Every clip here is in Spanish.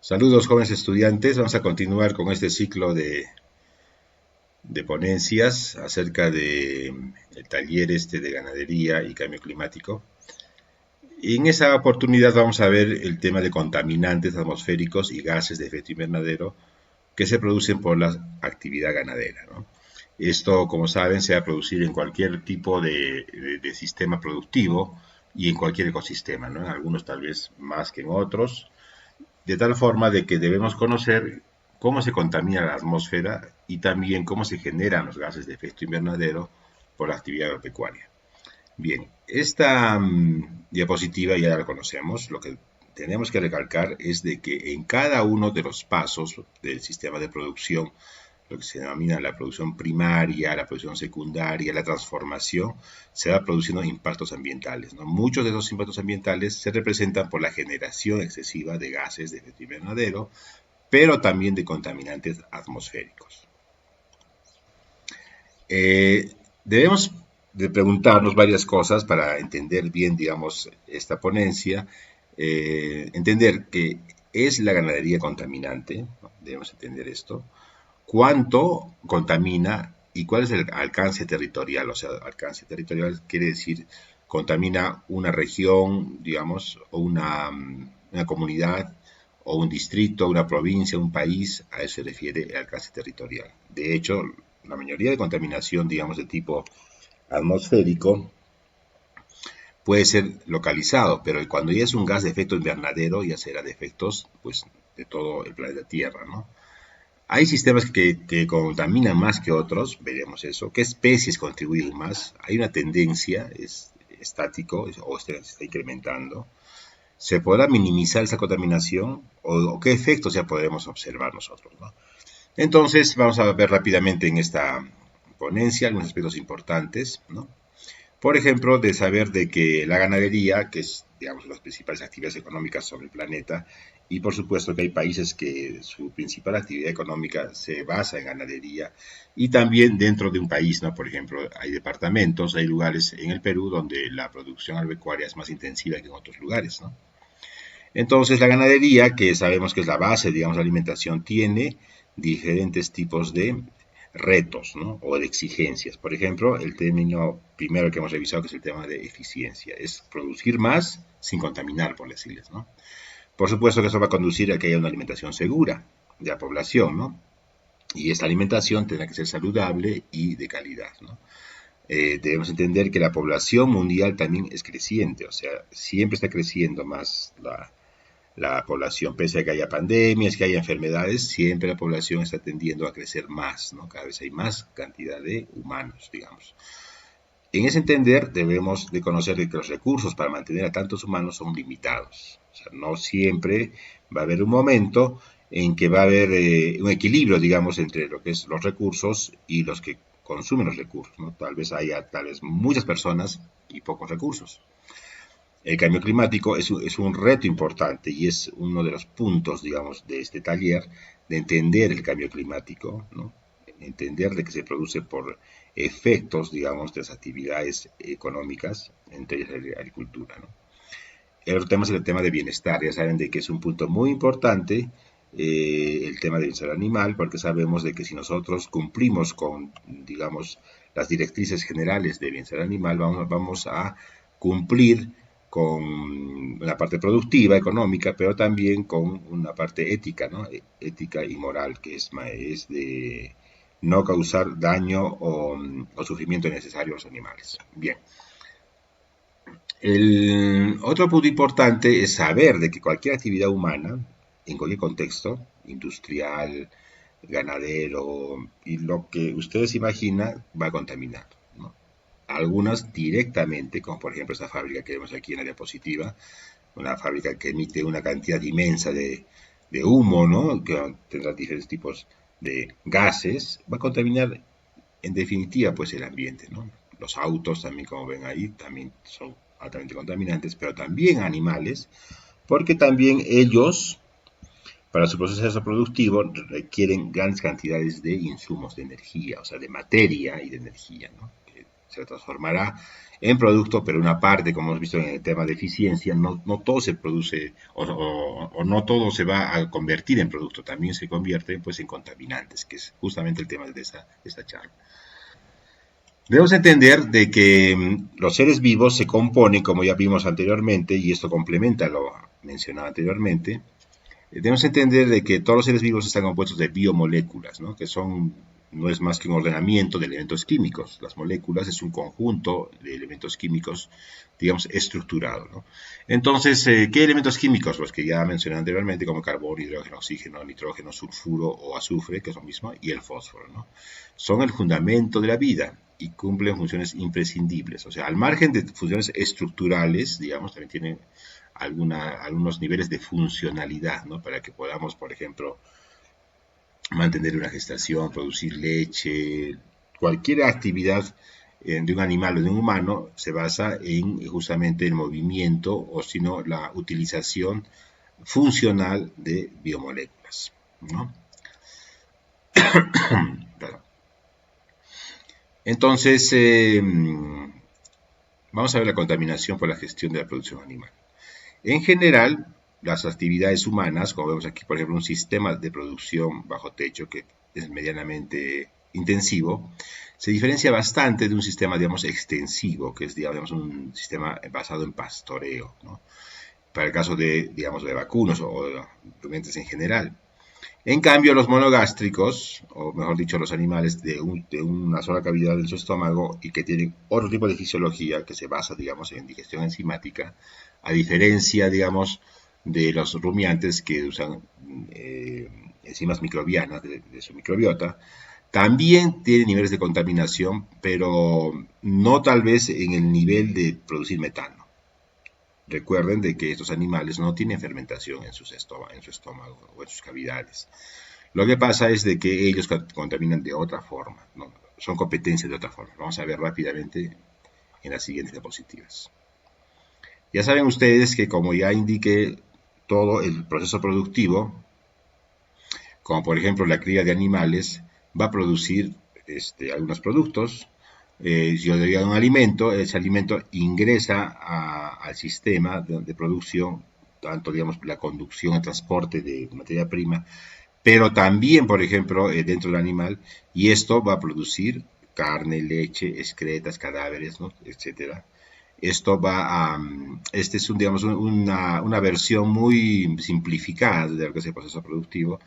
Saludos jóvenes estudiantes, vamos a continuar con este ciclo de ponencias acerca de el taller de ganadería y cambio climático. Y en esa oportunidad vamos a ver el tema de contaminantes atmosféricos y gases de efecto invernadero que se producen por la actividad ganadera, ¿no? Esto, como saben, se va a producir en cualquier tipo de sistema productivo y en cualquier ecosistema, ¿no? En algunos tal vez más que en otros, de tal forma de que debemos conocer cómo se contamina la atmósfera y también cómo se generan los gases de efecto invernadero por la actividad agropecuaria. Bien, esta diapositiva ya la conocemos. Lo que tenemos que recalcar es de que en cada uno de los pasos del sistema de producción, lo que se denomina la producción primaria, la producción secundaria, la transformación, se va produciendo impactos ambientales, ¿no? Muchos de esos impactos ambientales se representan por la generación excesiva de gases de efecto invernadero, pero también de contaminantes atmosféricos. Debemos de preguntarnos varias cosas para entender bien, digamos, esta ponencia. Entender que es la ganadería contaminante, ¿no? Debemos entender esto. ¿Cuánto contamina y cuál es el alcance territorial? O sea, alcance territorial quiere decir contamina una región, digamos, o una comunidad, o un distrito, una provincia, un país. A eso se refiere el alcance territorial. De hecho, la mayoría de contaminación, digamos, de tipo atmosférico puede ser localizado, pero cuando ya es un gas de efecto invernadero, ya será de efectos, pues, de todo el planeta Tierra, ¿no? Hay sistemas que contaminan más que otros, veremos eso. ¿Qué especies contribuyen más? Hay una tendencia, es estático o se está incrementando. ¿Se podrá minimizar esa contaminación o qué efectos ya podemos observar nosotros, ¿no? Entonces, vamos a ver rápidamente en esta ponencia algunos aspectos importantes, ¿no? Por ejemplo, de saber de que la ganadería, que es, digamos, las principales actividades económicas sobre el planeta, y por supuesto que hay países que su principal actividad económica se basa en ganadería, y también dentro de un país, ¿no? Por ejemplo, hay departamentos, hay lugares en el Perú donde la producción agropecuaria es más intensiva que en otros lugares, ¿no? Entonces, la ganadería, que sabemos que es la base, digamos, de la alimentación, tiene diferentes tipos de retos, ¿no? O de exigencias. Por ejemplo, el término primero que hemos revisado, que es el tema de eficiencia, es producir más sin contaminar, por decirles, ¿no? Por supuesto que eso va a conducir a que haya una alimentación segura de la población, ¿no? Y esta alimentación tendrá que ser saludable y de calidad, ¿no? Debemos entender que la población mundial también es creciente, o sea, siempre está creciendo más la población, pese a que haya pandemias, que haya enfermedades, siempre la población está tendiendo a crecer más, ¿no? Cada vez hay más cantidad de humanos, digamos. En ese entender, debemos de conocer que los recursos para mantener a tantos humanos son limitados. O sea, no siempre va a haber un momento en que va a haber un equilibrio, digamos, entre lo que es los recursos y los que consumen los recursos, ¿no? Tal vez haya muchas personas y pocos recursos. El cambio climático es un reto importante y es uno de los puntos, digamos, de este taller, de entender el cambio climático, ¿no? Entender de que se produce por efectos, digamos, de las actividades económicas, entre ellas la agricultura, ¿no? El otro tema es el tema de bienestar. Ya saben de que es un punto muy importante el tema del bienestar animal, porque sabemos de que si nosotros cumplimos con, digamos, las directrices generales de bienestar animal, vamos a cumplir con la parte productiva, económica, pero también con una parte ética, ¿no? Ética y moral, que es de no causar daño o sufrimiento innecesario a los animales. Bien. El otro punto importante es saber de que cualquier actividad humana, en cualquier contexto, industrial, ganadero, y lo que ustedes imaginan, va a contaminar, ¿no? Algunas directamente, como por ejemplo esta fábrica que vemos aquí en la diapositiva, una fábrica que emite una cantidad inmensa de humo, ¿no? Que tendrá diferentes tipos de gases, va a contaminar en definitiva pues el ambiente, ¿no? Los autos también, como ven ahí, también son altamente contaminantes, pero también animales, porque también ellos, para su proceso productivo, requieren grandes cantidades de insumos de energía, o sea, de materia y de energía, ¿no? Que se transformará en producto, pero una parte, como hemos visto en el tema de eficiencia, no todo se produce o no todo se va a convertir en producto, también se convierte pues en contaminantes, que es justamente el tema de esta charla. Debemos entender de que los seres vivos se componen, como ya vimos anteriormente, y esto complementa lo mencionado anteriormente. Debemos entender de que todos los seres vivos están compuestos de biomoléculas, ¿no? Que no es más que un ordenamiento de elementos químicos. Las moléculas es un conjunto de elementos químicos, digamos, estructurado, ¿no? Entonces, ¿qué elementos químicos? Los que ya mencioné anteriormente, como carbono, hidrógeno, oxígeno, nitrógeno, sulfuro o azufre, que es lo mismo, y el fósforo, ¿no? Son el fundamento de la vida y cumplen funciones imprescindibles. O sea, al margen de funciones estructurales, digamos, también tienen algunos niveles de funcionalidad, ¿no? Para que podamos, por ejemplo, mantener una gestación, producir leche, cualquier actividad de un animal o de un humano se basa en justamente el movimiento o sino la utilización funcional de biomoléculas, ¿no? Entonces, vamos a ver la contaminación por la gestión de la producción animal. En general, las actividades humanas, como vemos aquí, por ejemplo, un sistema de producción bajo techo que es medianamente intensivo, se diferencia bastante de un sistema, digamos, extensivo, que es, digamos, un sistema basado en pastoreo, ¿no? Para el caso de, digamos, de vacunos o de rumiantes en general. En cambio, los monogástricos, o mejor dicho, los animales de una sola cavidad en su estómago y que tienen otro tipo de fisiología que se basa, digamos, en digestión enzimática, a diferencia, digamos, de los rumiantes que usan enzimas microbianas de su microbiota, también tienen niveles de contaminación, pero no tal vez en el nivel de producir metano. Recuerden de que estos animales no tienen fermentación en su estómago o en sus cavidades. Lo que pasa es de que ellos contaminan de otra forma, ¿no? Son competencias de otra forma. Vamos a ver rápidamente en las siguientes diapositivas. Ya saben ustedes que como ya indiqué, todo el proceso productivo, como por ejemplo la cría de animales, va a producir algunos productos. Si yo le doy un alimento, ese alimento ingresa al sistema de producción, tanto digamos la conducción, el transporte de materia prima, pero también, por ejemplo, dentro del animal, y esto va a producir carne, leche, excretas, cadáveres, ¿no? Etcétera. Esto va a, este es digamos, una versión muy simplificada de lo que es el proceso productivo,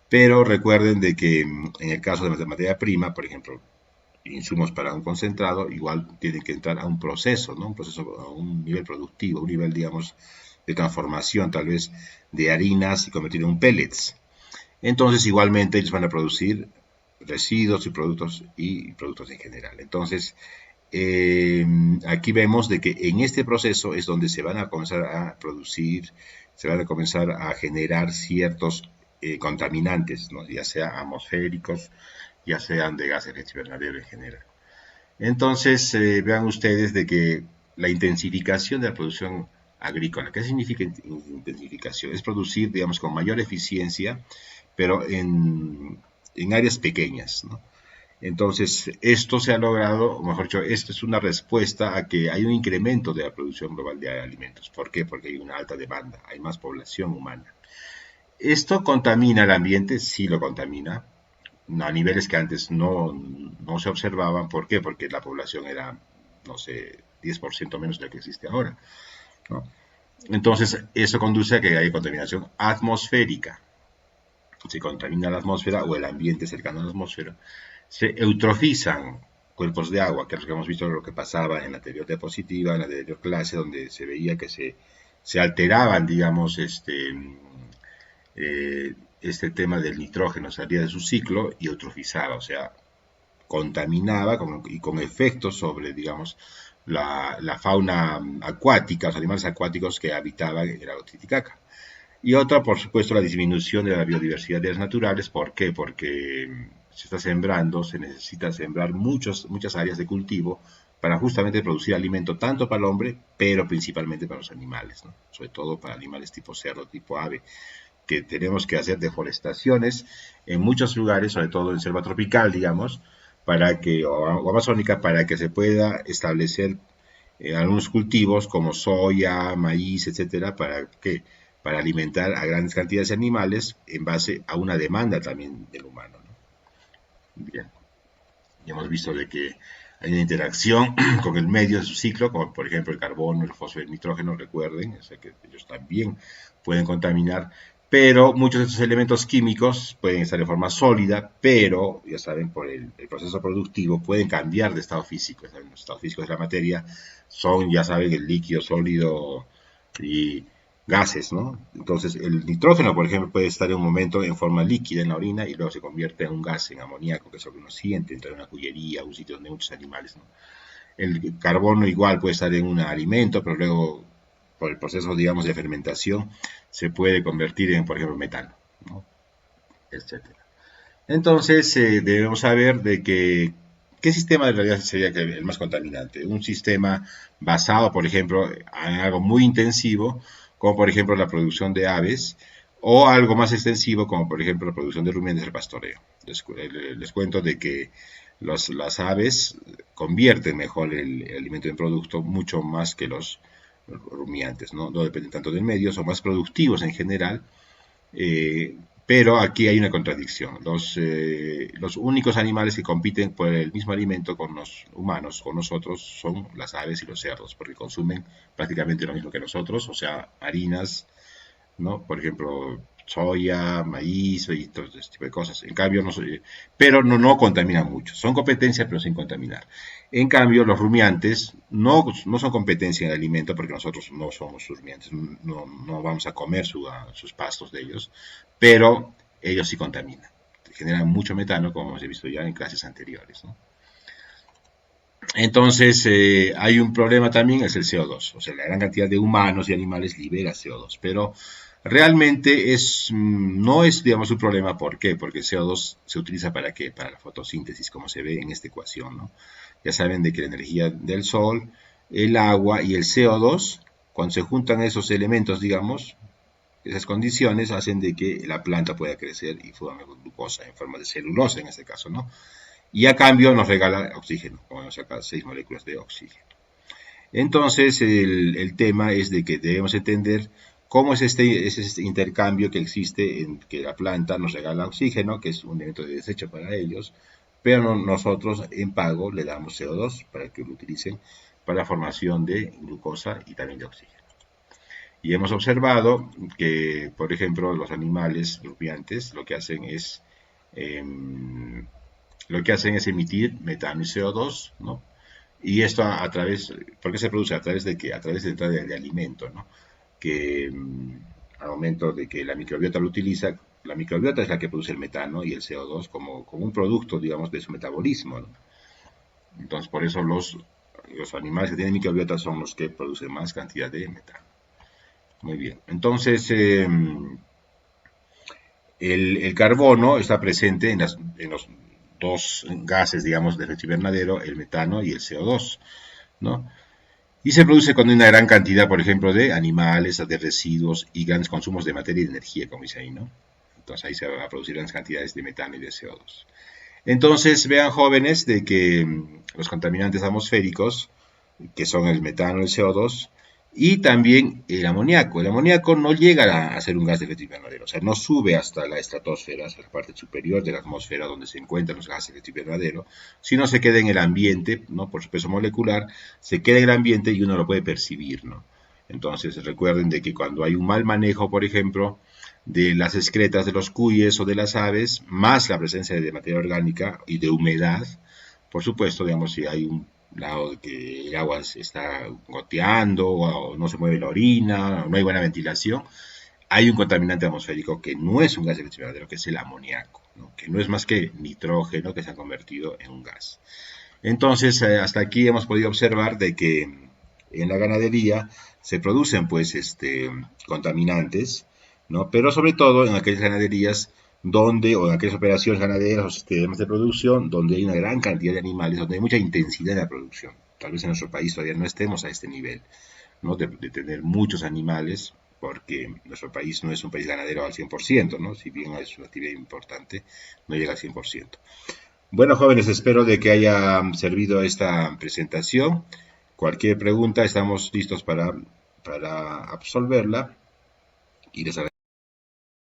pero recuerden de que en el caso de la materia prima, por ejemplo, insumos para un concentrado, igual tienen que entrar a un proceso, ¿no? Un proceso, a un nivel productivo, un nivel, digamos, de transformación, tal vez, de harinas y convertirlo en pellets. Entonces, igualmente, ellos van a producir residuos y productos en general. Entonces, aquí vemos de que en este proceso es donde se van a comenzar a producir, se van a comenzar a generar ciertos contaminantes, ¿no? Ya sea atmosféricos, ya sean de gas efecto invernadero en general. Entonces, vean ustedes de que la intensificación de la producción agrícola, ¿qué significa intensificación? Es producir, digamos, con mayor eficiencia, pero en áreas pequeñas, ¿no? Entonces, esto se ha logrado, o mejor dicho, esto es una respuesta a que hay un incremento de la producción global de alimentos. ¿Por qué? Porque hay una alta demanda, hay más población humana. ¿Esto contamina el ambiente? Sí lo contamina, a niveles que antes no se observaban. ¿Por qué? Porque la población era, no sé, 10% menos de la que existe ahora, ¿no? Entonces, eso conduce a que haya contaminación atmosférica. Se contamina la atmósfera o el ambiente cercano a la atmósfera. Se eutrofizan cuerpos de agua, que es lo que hemos visto lo que pasaba en la anterior diapositiva, en la anterior clase, donde se veía que se alteraban, digamos, este tema del nitrógeno, salía de su ciclo y eutrofizaba, o sea, contaminaba y con efectos sobre, digamos, la fauna acuática, los animales acuáticos que habitaban en el lago Titicaca. Y otra, por supuesto, la disminución de la biodiversidad de las naturales. ¿Por qué? Porque se está sembrando, se necesita sembrar muchas áreas de cultivo para justamente producir alimento tanto para el hombre, pero principalmente para los animales, ¿no? Sobre todo para animales tipo cerdo, tipo ave, que tenemos que hacer deforestaciones en muchos lugares, sobre todo en selva tropical, digamos, o amazónica, para que se pueda establecer algunos cultivos como soya, maíz, etcétera, para alimentar a grandes cantidades de animales en base a una demanda también del humano, ¿no? Bien, y hemos visto de que hay una interacción con el medio de su ciclo, como por ejemplo el carbono, el fósforo y el nitrógeno, recuerden, o sea que ellos también pueden contaminar, pero muchos de estos elementos químicos pueden estar en forma sólida, pero, ya saben, por el proceso productivo pueden cambiar de estado físico. ¿Saben? Los estados físicos de la materia son, ya saben, el líquido, sólido y gases, ¿no? Entonces, el nitrógeno, por ejemplo, puede estar en un momento en forma líquida en la orina y luego se convierte en un gas, en amoníaco, que es lo que uno siente dentro de una cullería, un sitio donde hay muchos animales, ¿no? El carbono igual puede estar en un alimento, pero luego, por el proceso, digamos, de fermentación, se puede convertir en, por ejemplo, metano, ¿no? Etcétera. Entonces, debemos saber de que qué sistema de realidad sería el más contaminante. Un sistema basado, por ejemplo, en algo muy intensivo, como por ejemplo la producción de aves, o algo más extensivo, como por ejemplo la producción de rumiantes del pastoreo. Les cuento de que las aves convierten mejor el alimento en producto mucho más que los rumiantes, ¿no? No dependen tanto del medio, son más productivos en general, eh, pero aquí hay una contradicción. Los únicos animales que compiten por el mismo alimento con los humanos, con nosotros, son las aves y los cerdos, porque consumen prácticamente lo mismo que nosotros, o sea, harinas, ¿no? Por ejemplo, soya, maíz y todo este tipo de cosas. En cambio, pero no contaminan mucho. Son competencia, pero sin contaminar. En cambio, los rumiantes no son competencia en el alimento porque nosotros no somos rumiantes, no vamos a comer sus pastos de ellos, pero ellos sí contaminan. Generan mucho metano, como hemos visto ya en clases anteriores, ¿no? Entonces, hay un problema también, es el CO2. O sea, la gran cantidad de humanos y animales libera CO2, pero realmente no es, digamos, un problema. ¿Por qué? Porque el CO2 se utiliza ¿para qué? Para la fotosíntesis, como se ve en esta ecuación, ¿no? Ya saben de que la energía del sol, el agua y el CO2, cuando se juntan esos elementos, digamos, esas condiciones hacen de que la planta pueda crecer y forme glucosa en forma de celulosa en este caso, ¿no? Y a cambio nos regala oxígeno, como nos saca 6 moléculas de oxígeno. Entonces, el tema es de que debemos entender cómo es este intercambio que existe en que la planta nos regala oxígeno, que es un elemento de desecho para ellos, pero nosotros en pago le damos CO2 para que lo utilicen para la formación de glucosa y también de oxígeno. Y hemos observado que, por ejemplo, los animales rumiantes eh, lo que hacen es emitir metano y CO2, ¿no? Y esto ¿por qué se produce? A través de que, a través de entrada de alimento, ¿no? Que al momento de que la microbiota lo utiliza, la microbiota es la que produce el metano y el CO2 como un producto, digamos, de su metabolismo, ¿no? Entonces, por eso los animales que tienen microbiota son los que producen más cantidad de metano. Muy bien. Entonces, el carbono está presente en los dos gases, digamos, de efecto invernadero, el metano y el CO2, ¿no? Y se produce con una gran cantidad, por ejemplo, de animales, de residuos y grandes consumos de materia y de energía, como dice ahí, ¿no? Entonces ahí se van a producir grandes cantidades de metano y de CO2. Entonces, vean jóvenes de que los contaminantes atmosféricos, que son el metano y el CO2, y también el amoníaco. El amoníaco no llega a ser un gas de efecto invernadero, o sea, no sube hasta la estratosfera, hasta la parte superior de la atmósfera donde se encuentran los gases de efecto invernadero, sino se queda en el ambiente, ¿no? Por su peso molecular, se queda en el ambiente y uno lo puede percibir, ¿no? Entonces, recuerden de que cuando hay un mal manejo, por ejemplo, de las excretas de los cuyes o de las aves, más la presencia de materia orgánica y de humedad, por supuesto, digamos, si hay un lado de que el agua se está goteando o no se mueve la orina, o no hay buena ventilación, hay un contaminante atmosférico que no es un gas de efecto invernadero, que es el amoníaco, ¿no? Que no es más que nitrógeno que se ha convertido en un gas. Entonces, hasta aquí hemos podido observar de que en la ganadería se producen pues contaminantes, ¿no? Pero sobre todo en aquellas ganaderías o en aquellas operaciones ganaderas o sistemas de producción donde hay una gran cantidad de animales, donde hay mucha intensidad en la producción. Tal vez en nuestro país todavía no estemos a este nivel, ¿no? De tener muchos animales, porque nuestro país no es un país ganadero al 100%, ¿no? Si bien es una actividad importante, no llega al 100%. Bueno, jóvenes, espero de que haya servido esta presentación. Cualquier pregunta, estamos listos para absolverla y les agradezco.